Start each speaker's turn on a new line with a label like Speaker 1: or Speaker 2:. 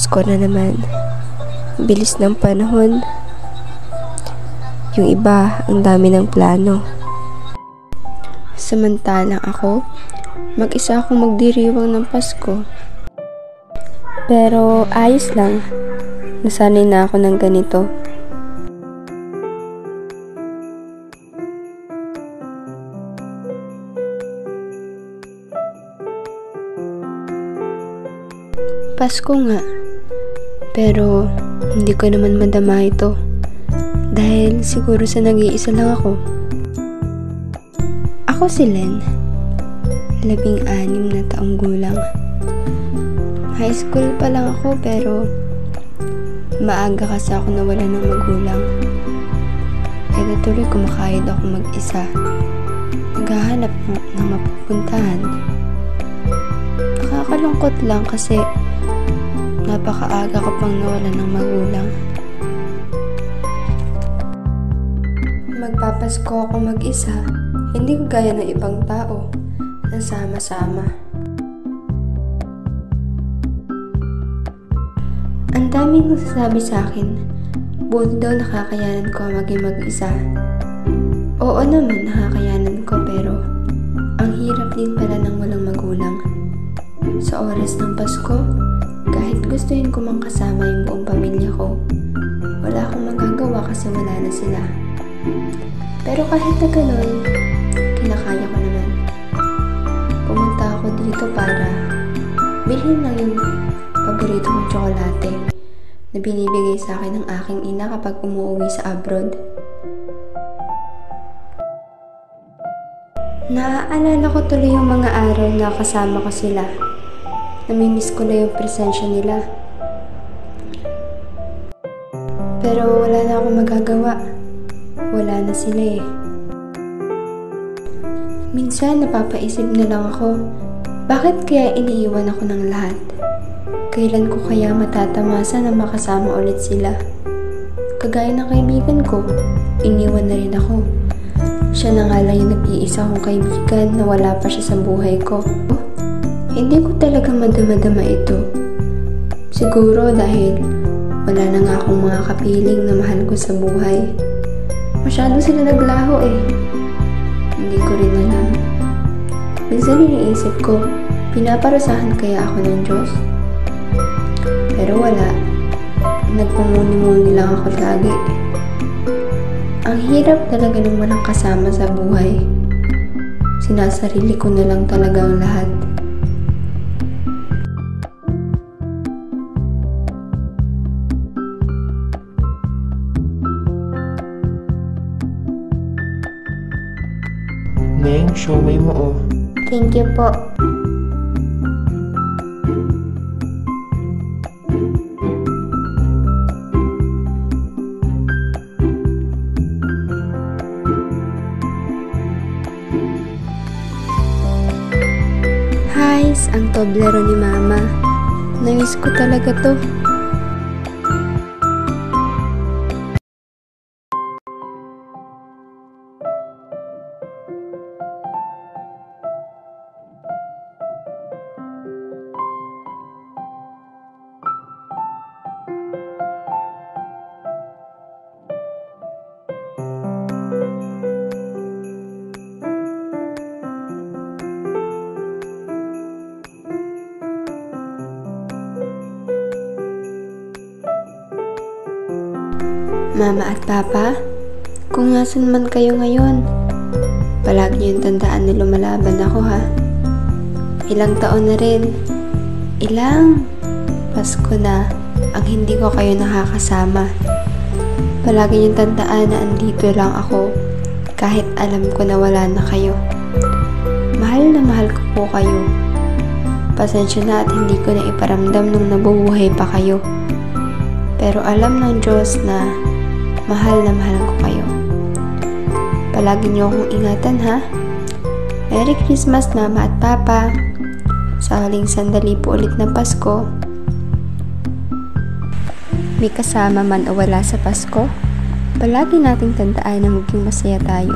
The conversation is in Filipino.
Speaker 1: Pasko na naman. Bilis ng panahon. Yung iba, ang dami ng plano. Samantalang ako, mag-isa akong magdiriwang ng Pasko. Pero ayos lang. Nasanay na ako ng ganito. Pasko nga. Pero hindi ko naman madama ito. Dahil siguro sa nag-iisa lang ako. Ako si Len. 16 na taong gulang. High school pa lang ako pero maaga kasi ako nawala ng magulang. Kaya natuloy kumakayod ako mag-isa. Naghahanap ng mapupuntahan. Nakakalungkot lang kasi napakaaga ko pang nawala ng magulang. Magpapasko ako mag-isa, hindi ko gaya ng ibang tao na sama-sama. Ang daming nagsasabi sa akin, buti daw nakakayanan ko maging mag-isa. Oo naman, nakakayanan ko pero ang hirap din pala ng walang magulang. Sa oras ng Pasko, kahit gustuhin ko mang kasama yung buong pamilya ko, wala akong magagawa kasi wala na sila. Pero kahit na gano'n, kinakaya ko naman. Pumunta ako dito para bilhin lang yung paborito kong tsokolate na binibigay sa akin ng aking ina kapag umuwi sa abroad. Naaalala ko tuloy yung mga araw na kasama ko sila. Namimiss ko na yung presensya nila. Pero wala na akong magagawa. Wala na sila eh. Minsan napapaisip na lang ako, bakit kaya iniiwan ako ng lahat? Kailan ko kaya matatamasa na makasama ulit sila? Kagaya ng kaibigan ko, iniwan na rin ako. Siya na nga lang yung nag-iisa kong kaibigan na wala pa siya sa buhay ko. Hindi ko talaga madama-dama ito. Siguro dahil wala na nga akong mga kapiling na mahal ko sa buhay. Masyado sila naglaho eh. Hindi ko rin alam. Minsan iniisip ko, pinaparusahan kaya ako ng Diyos? Pero wala. Nagpumuni-muni lang ako lagi. Ang hirap talaga ng walang kasama sa buhay. Sinasarili ko na lang talaga ang lahat.
Speaker 2: Neng, siomay mo oh.
Speaker 3: Thank you po.
Speaker 1: Guys, ang Toblerone ni Mama. Namiss ko talaga to. Mama at Papa, kung nasan man kayo ngayon, palagi niyong tandaan na lumalaban ako ha. Ilang taon na rin, ilang Pasko na ang hindi ko kayo nakakasama. Palagi niyong tandaan na andito lang ako kahit alam ko na wala na kayo. Mahal na mahal ko po kayo. Pasensya na at hindi ko na iparamdam nung nabubuhay pa kayo. Pero alam ng Diyos na mahal na mahal ko kayo. Palagi niyo akong ingatan ha. Merry Christmas Mama at Papa. Sa huling sandali po ulit ng Pasko. May kasama man o wala sa Pasko, palagi nating tandaan na maging masaya tayo.